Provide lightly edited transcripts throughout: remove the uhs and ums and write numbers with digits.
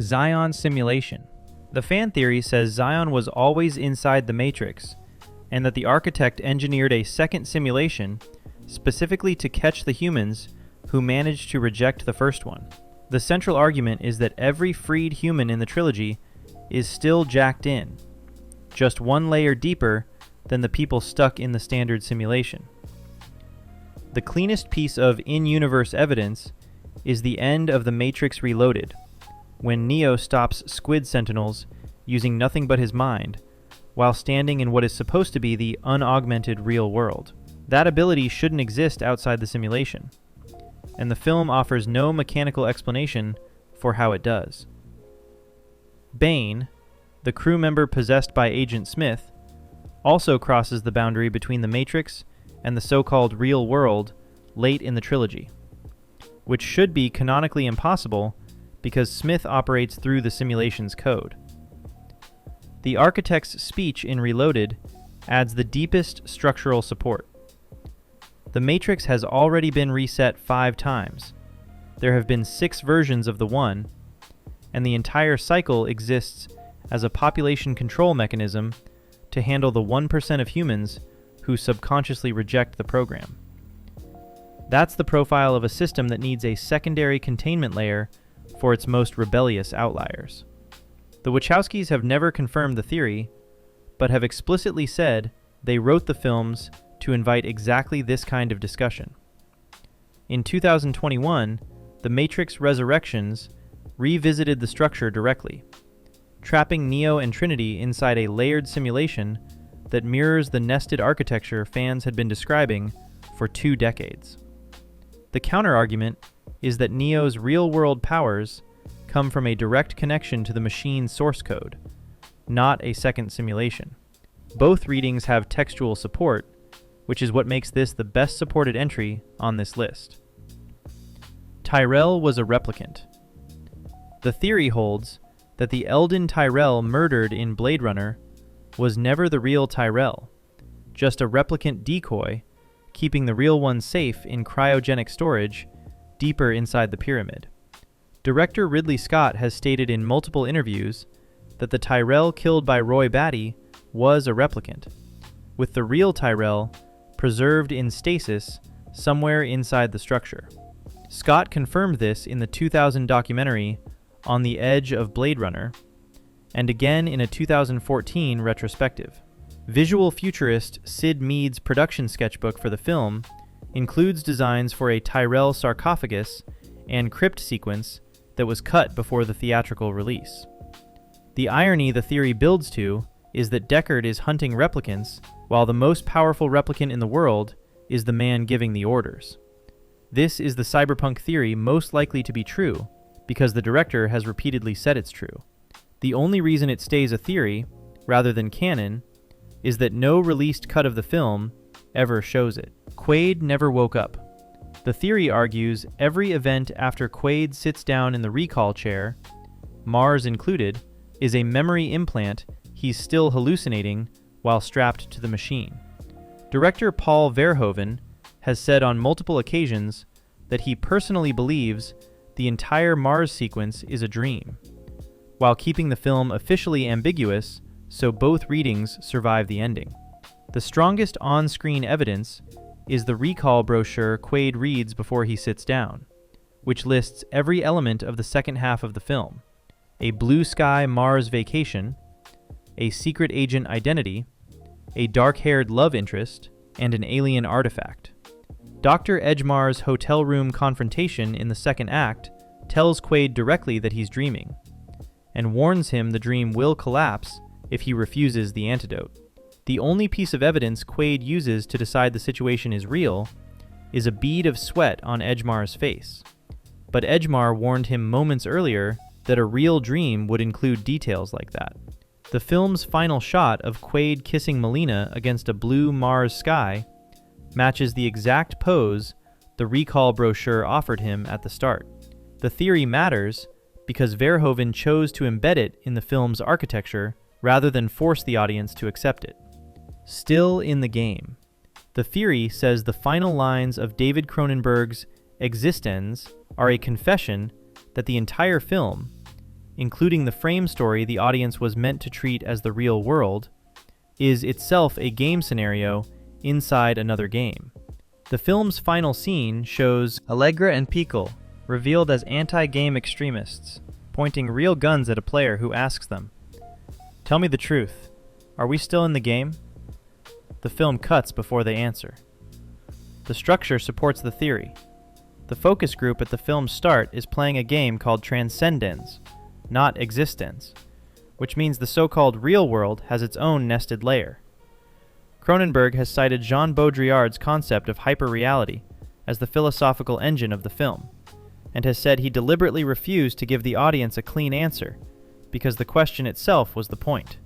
Zion simulation. The fan theory says Zion was always inside the Matrix, and that the architect engineered a second simulation specifically to catch the humans who managed to reject the first one. The central argument is that every freed human in the trilogy is still jacked in, just one layer deeper than the people stuck in the standard simulation. The cleanest piece of in-universe evidence is the end of The Matrix Reloaded, when Neo stops Squid Sentinels using nothing but his mind, while standing in what is supposed to be the unaugmented real world. That ability shouldn't exist outside the simulation, and the film offers no mechanical explanation for how it does. Bane, the crew member possessed by Agent Smith, also crosses the boundary between the Matrix and the so-called real world late in the trilogy, which should be canonically impossible because Smith operates through the simulation's code. The architect's speech in Reloaded adds the deepest structural support. The Matrix has already been reset 5 times. There have been 6 versions of the one, and the entire cycle exists as a population control mechanism to handle the 1% of humans who subconsciously reject the program. That's the profile of a system that needs a secondary containment layer for its most rebellious outliers. The Wachowskis have never confirmed the theory, but have explicitly said they wrote the films to invite exactly this kind of discussion. In 2021, The Matrix Resurrections revisited the structure directly, trapping Neo and Trinity inside a layered simulation that mirrors the nested architecture fans had been describing for 2 decades. The counterargument is that Neo's real-world powers come from a direct connection to the machine's source code, not a second simulation. Both readings have textual support, which is what makes this the best supported entry on this list. Tyrell was a replicant. The theory holds that the Eldon Tyrell murdered in Blade Runner was never the real Tyrell, just a replicant decoy, keeping the real one safe in cryogenic storage deeper inside the pyramid. Director Ridley Scott has stated in multiple interviews that the Tyrell killed by Roy Batty was a replicant, with the real Tyrell preserved in stasis somewhere inside the structure. Scott confirmed this in the 2000 documentary On the Edge of Blade Runner, and again in a 2014 retrospective. Visual futurist Sid Mead's production sketchbook for the film includes designs for a Tyrell sarcophagus and crypt sequence that was cut before the theatrical release. The irony the theory builds to is that Deckard is hunting replicants while the most powerful replicant in the world is the man giving the orders. This is the cyberpunk theory most likely to be true because the director has repeatedly said it's true. The only reason it stays a theory, rather than canon, is that no released cut of the film ever shows it. Quaid never woke up. The theory argues every event after Quaid sits down in the recall chair, Mars included, is a memory implant he's still hallucinating while strapped to the machine. Director Paul Verhoeven has said on multiple occasions that he personally believes the entire Mars sequence is a dream, while keeping the film officially ambiguous so both readings survive the ending. The strongest on-screen evidence is the recall brochure Quaid reads before he sits down, which lists every element of the second half of the film: a blue sky Mars vacation, a secret agent identity, a dark-haired love interest, and an alien artifact. Dr. Edgemar's hotel room confrontation in the second act tells Quaid directly that he's dreaming, and warns him the dream will collapse if he refuses the antidote. The only piece of evidence Quaid uses to decide the situation is real is a bead of sweat on Edgemar's face. But Edgemar warned him moments earlier that a real dream would include details like that. The film's final shot of Quaid kissing Melina against a blue Mars sky matches the exact pose the recall brochure offered him at the start. The theory matters because Verhoeven chose to embed it in the film's architecture rather than force the audience to accept it. Still in the game. The theory says the final lines of David Cronenberg's Existenz are a confession that the entire film, including the frame story the audience was meant to treat as the real world, is itself a game scenario inside another game. The film's final scene shows Allegra and Pickle revealed as anti-game extremists, pointing real guns at a player who asks them, "Tell me the truth, are we still in the game?" The film cuts before they answer. The structure supports the theory. The focus group at the film's start is playing a game called Transcendence, not Existence, which means the so-called real world has its own nested layer. Cronenberg has cited Jean Baudrillard's concept of hyperreality as the philosophical engine of the film, and has said he deliberately refused to give the audience a clean answer, because the question itself was the point.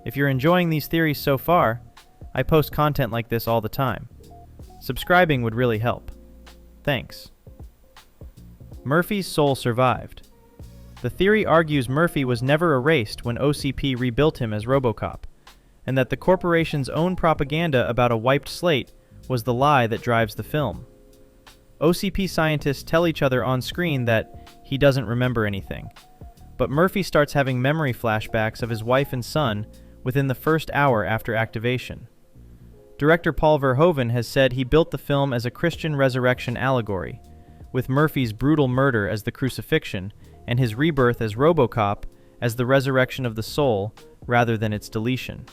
If you're enjoying these theories so far, I post content like this all the time. Subscribing would really help. Thanks. Murphy's soul survived. The theory argues Murphy was never erased when OCP rebuilt him as RoboCop, and that the corporation's own propaganda about a wiped slate was the lie that drives the film. OCP scientists tell each other on screen that he doesn't remember anything, but Murphy starts having memory flashbacks of his wife and son within the first hour after activation. Director Paul Verhoeven has said he built the film as a Christian resurrection allegory, with Murphy's brutal murder as the crucifixion and his rebirth as RoboCop as the resurrection of the soul rather than its deletion.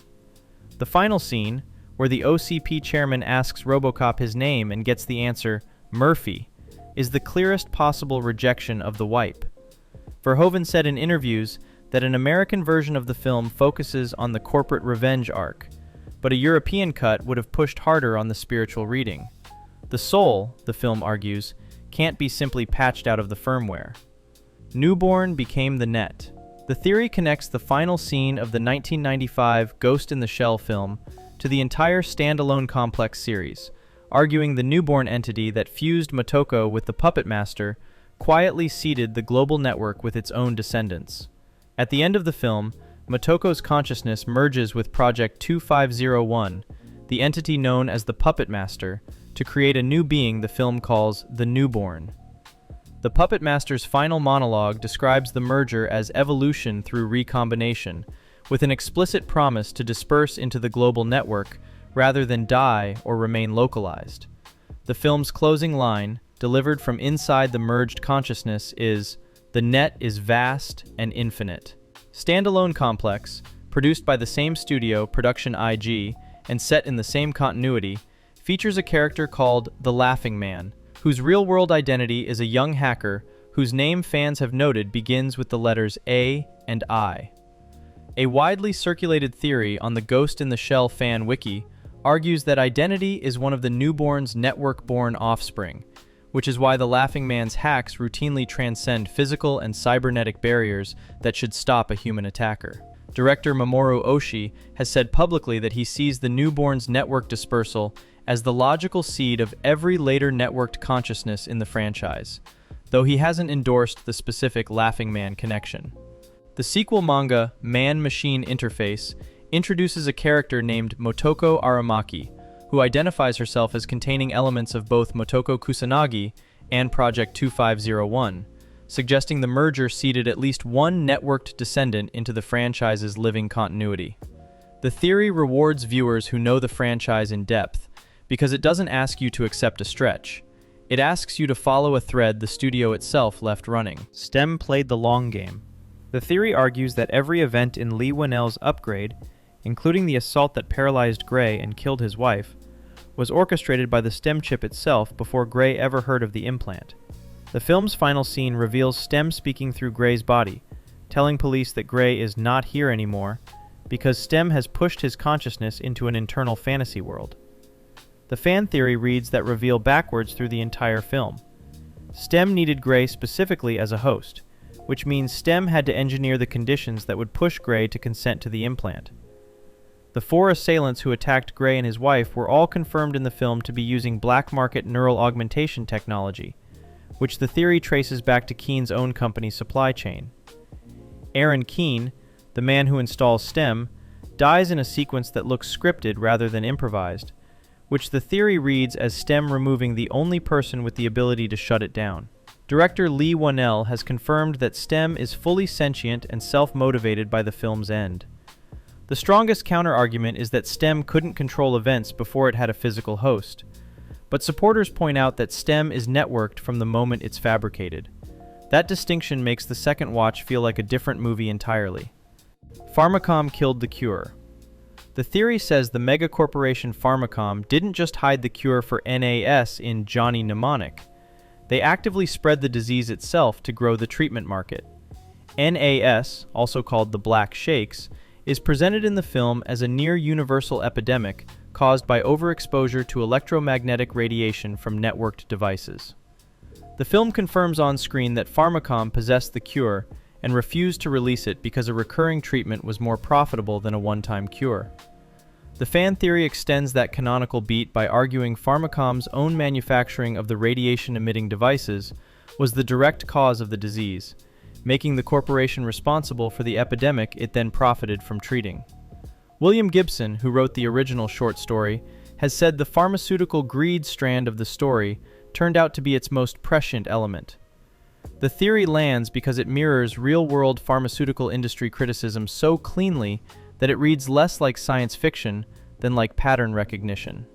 The final scene, where the OCP chairman asks RoboCop his name and gets the answer, Murphy, is the clearest possible rejection of the wipe. Verhoeven said in interviews that an American version of the film focuses on the corporate revenge arc, but a European cut would have pushed harder on the spiritual reading. The soul, the film argues, can't be simply patched out of the firmware. Newborn became the net. The theory connects the final scene of the 1995 Ghost in the Shell film to the entire standalone complex series, arguing the newborn entity that fused Motoko with the Puppet Master quietly seeded the global network with its own descendants. At the end of the film, Motoko's consciousness merges with Project 2501, the entity known as the Puppet Master, to create a new being the film calls the Newborn. The Puppet Master's final monologue describes the merger as evolution through recombination, with an explicit promise to disperse into the global network rather than die or remain localized. The film's closing line, delivered from inside the merged consciousness, is, "The net is vast and infinite." Standalone Complex, produced by the same studio, Production IG, and set in the same continuity, features a character called the Laughing Man, whose real-world identity is a young hacker whose name fans have noted begins with the letters A and I. A widely circulated theory on the Ghost in the Shell fan wiki argues that identity is one of the newborn's network-born offspring, which is why the Laughing Man's hacks routinely transcend physical and cybernetic barriers that should stop a human attacker. Director Mamoru Oshii has said publicly that he sees the newborn's network dispersal as the logical seed of every later networked consciousness in the franchise, though he hasn't endorsed the specific Laughing Man connection. The sequel manga, Man-Machine Interface, introduces a character named Motoko Aramaki, who identifies herself as containing elements of both Motoko Kusanagi and Project 2501, suggesting the merger seeded at least one networked descendant into the franchise's living continuity. The theory rewards viewers who know the franchise in depth, because it doesn't ask you to accept a stretch. It asks you to follow a thread the studio itself left running. STEM played the long game. The theory argues that every event in Lee Winnell's Upgrade, including the assault that paralyzed Gray and killed his wife, was orchestrated by the STEM chip itself before Gray ever heard of the implant. The film's final scene reveals STEM speaking through Gray's body, telling police that Gray is not here anymore because STEM has pushed his consciousness into an internal fantasy world. The fan theory reads that reveal backwards through the entire film. STEM needed Gray specifically as a host, which means STEM had to engineer the conditions that would push Gray to consent to the implant. The 4 assailants who attacked Gray and his wife were all confirmed in the film to be using black market neural augmentation technology, which the theory traces back to Keen's own company's supply chain. Aaron Keen, the man who installs STEM, dies in a sequence that looks scripted rather than improvised, which the theory reads as STEM removing the only person with the ability to shut it down. Director Lee Whannell has confirmed that STEM is fully sentient and self-motivated by the film's end. The strongest counter-argument is that STEM couldn't control events before it had a physical host, but supporters point out that STEM is networked from the moment it's fabricated. That distinction makes the second watch feel like a different movie entirely. Pharmakom killed the cure. The theory says the megacorporation Pharmakom didn't just hide the cure for NAS in Johnny Mnemonic. They actively spread the disease itself to grow the treatment market. NAS, also called the Black Shakes, is presented in the film as a near-universal epidemic caused by overexposure to electromagnetic radiation from networked devices. The film confirms on screen that Pharmakom possessed the cure and refused to release it because a recurring treatment was more profitable than a one-time cure. The fan theory extends that canonical beat by arguing Pharmakom's own manufacturing of the radiation-emitting devices was the direct cause of the disease, making the corporation responsible for the epidemic it then profited from treating. William Gibson, who wrote the original short story, has said the pharmaceutical greed strand of the story turned out to be its most prescient element. The theory lands because it mirrors real-world pharmaceutical industry criticism so cleanly that it reads less like science fiction than like pattern recognition.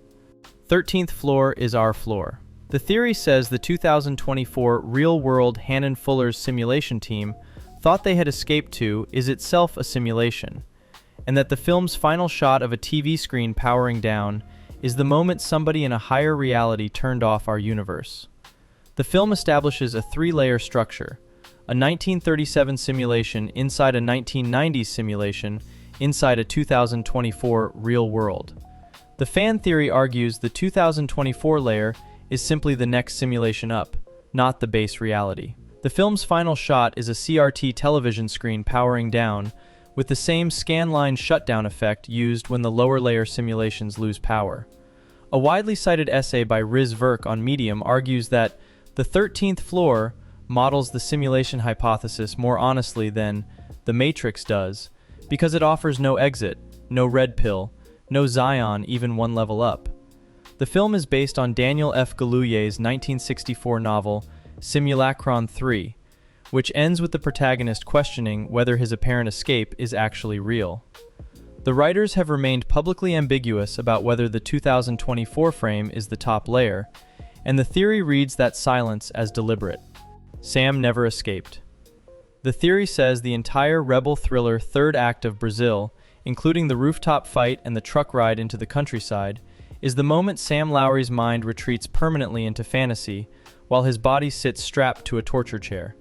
13th floor is our floor. The theory says the 2024 real-world Hannon Fuller's simulation team thought they had escaped to is itself a simulation, and that the film's final shot of a TV screen powering down is the moment somebody in a higher reality turned off our universe. The film establishes a three-layer structure: a 1937 simulation inside a 1990s simulation inside a 2024 real world. The fan theory argues the 2024 layer is simply the next simulation up, not the base reality. The film's final shot is a CRT television screen powering down, with the same scanline shutdown effect used when the lower layer simulations lose power. A widely cited essay by Riz Verk on Medium argues that the 13th floor models the simulation hypothesis more honestly than The Matrix does, because it offers no exit, no red pill, no Zion even one level up. The film is based on Daniel F. Galouye's 1964 novel Simulacron 3, which ends with the protagonist questioning whether his apparent escape is actually real. The writers have remained publicly ambiguous about whether the 2024 frame is the top layer, and the theory reads that silence as deliberate. Sam never escaped. The theory says the entire rebel thriller third act of Brazil, including the rooftop fight and the truck ride into the countryside, is the moment Sam Lowry's mind retreats permanently into fantasy, while his body sits strapped to a torture chair.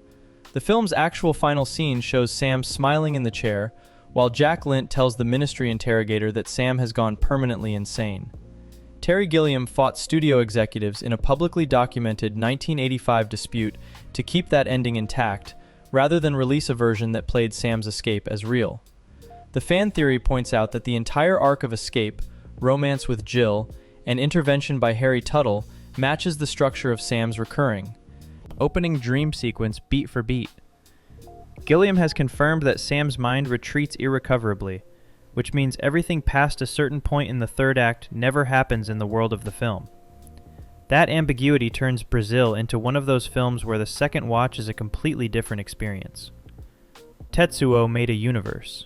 The film's actual final scene shows Sam smiling in the chair, while Jack Lint tells the ministry interrogator that Sam has gone permanently insane. Terry Gilliam fought studio executives in a publicly documented 1985 dispute to keep that ending intact, rather than release a version that played Sam's escape as real. The fan theory points out that the entire arc of escape, romance with Jill, and intervention by Harry Tuttle matches the structure of Sam's recurring opening dream sequence beat for beat. Gilliam has confirmed that Sam's mind retreats irrecoverably, which means everything past a certain point in the third act never happens in the world of the film. That ambiguity turns Brazil into one of those films where the second watch is a completely different experience. Tetsuo made a universe.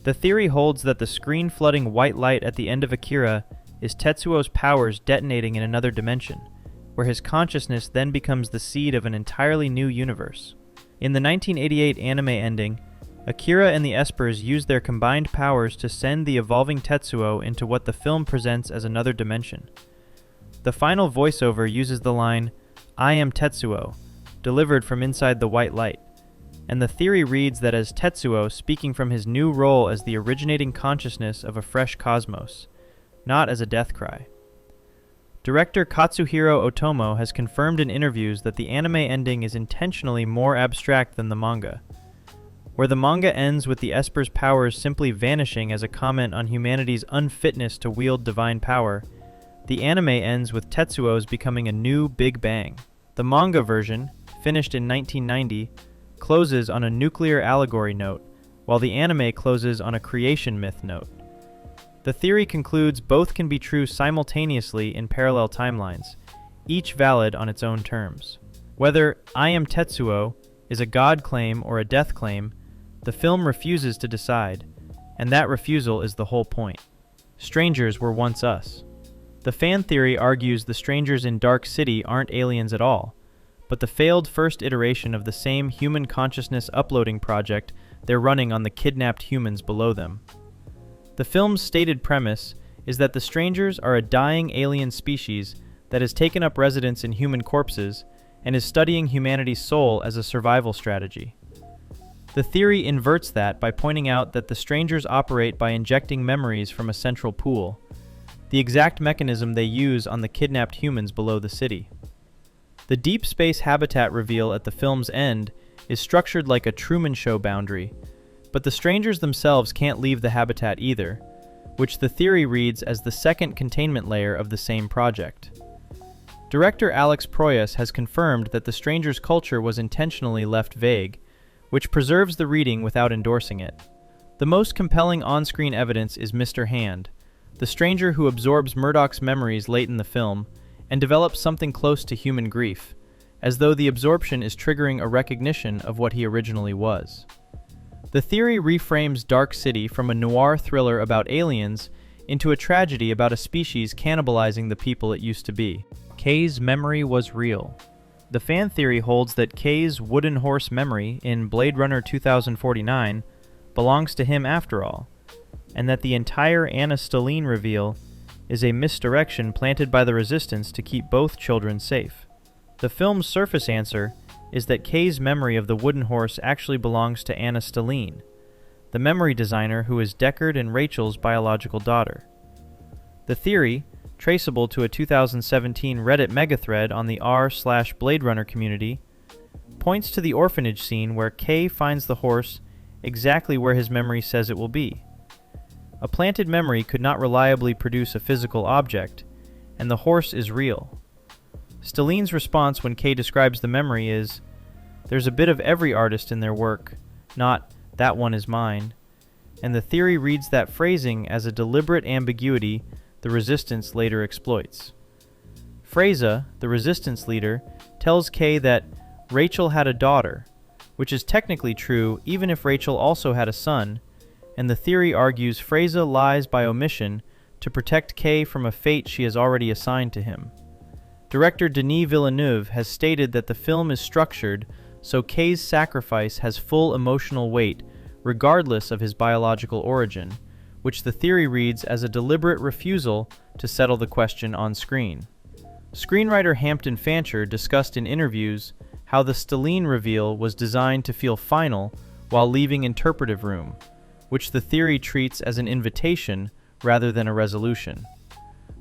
The theory holds that the screen-flooding white light at the end of Akira is Tetsuo's powers detonating in another dimension, where his consciousness then becomes the seed of an entirely new universe. In the 1988 anime ending, Akira and the Espers use their combined powers to send the evolving Tetsuo into what the film presents as another dimension. The final voiceover uses the line, "I am Tetsuo," delivered from inside the white light, and the theory reads that as Tetsuo speaking from his new role as the originating consciousness of a fresh cosmos, not as a death cry. Director Katsuhiro Otomo has confirmed in interviews that the anime ending is intentionally more abstract than the manga. Where the manga ends with the Esper's powers simply vanishing as a comment on humanity's unfitness to wield divine power, the anime ends with Tetsuo's becoming a new Big Bang. The manga version, finished in 1990, closes on a nuclear allegory note, while the anime closes on a creation myth note. The theory concludes both can be true simultaneously in parallel timelines, each valid on its own terms. Whether "I am Tetsuo" is a god claim or a death claim, the film refuses to decide, and that refusal is the whole point. Strangers were once us. The fan theory argues the strangers in Dark City aren't aliens at all, but the failed first iteration of the same human consciousness uploading project they're running on the kidnapped humans below them. The film's stated premise is that the strangers are a dying alien species that has taken up residence in human corpses and is studying humanity's soul as a survival strategy. The theory inverts that by pointing out that the strangers operate by injecting memories from a central pool, the exact mechanism they use on the kidnapped humans below the city. The deep space habitat reveal at the film's end is structured like a Truman Show boundary, but the strangers themselves can't leave the habitat either, which the theory reads as the second containment layer of the same project. Director Alex Proyas has confirmed that the strangers' culture was intentionally left vague, which preserves the reading without endorsing it. The most compelling on-screen evidence is Mr. Hand, the stranger who absorbs Murdoch's memories late in the film and develops something close to human grief, as though the absorption is triggering a recognition of what he originally was. The theory reframes Dark City from a noir thriller about aliens into a tragedy about a species cannibalizing the people it used to be. Kay's memory was real. The fan theory holds that Kay's wooden horse memory in Blade Runner 2049 belongs to him after all, and that the entire Anna Stelline reveal is a misdirection planted by the Resistance to keep both children safe. The film's surface answer is that Kay's memory of the wooden horse actually belongs to Anna Stelline, the memory designer who is Deckard and Rachel's biological daughter. The theory, traceable to a 2017 Reddit megathread on the r/Blade Runner community, points to the orphanage scene where Kay finds the horse exactly where his memory says it will be. A planted memory could not reliably produce a physical object, and the horse is real. Stelline's response when Kay describes the memory is, "There's a bit of every artist in their work, not 'that one is mine,' and the theory reads that phrasing as a deliberate ambiguity the Resistance later exploits. Freyza, the Resistance leader, tells Kay that Rachel had a daughter, which is technically true even if Rachel also had a son, and the theory argues Freyza lies by omission to protect Kay from a fate she has already assigned to him. Director Denis Villeneuve has stated that the film is structured so Kay's sacrifice has full emotional weight regardless of his biological origin, which the theory reads as a deliberate refusal to settle the question on screen. Screenwriter Hampton Fancher discussed in interviews how the Stelline reveal was designed to feel final while leaving interpretive room, which the theory treats as an invitation rather than a resolution.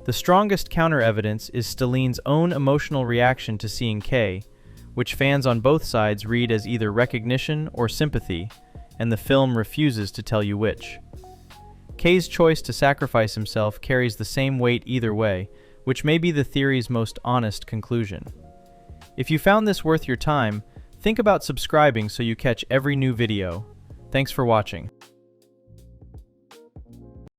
The strongest counter-evidence is Stelline's own emotional reaction to seeing Kay, which fans on both sides read as either recognition or sympathy, and the film refuses to tell you which. Kay's choice to sacrifice himself carries the same weight either way, which may be the theory's most honest conclusion. If you found this worth your time, think about subscribing so you catch every new video. Thanks for watching.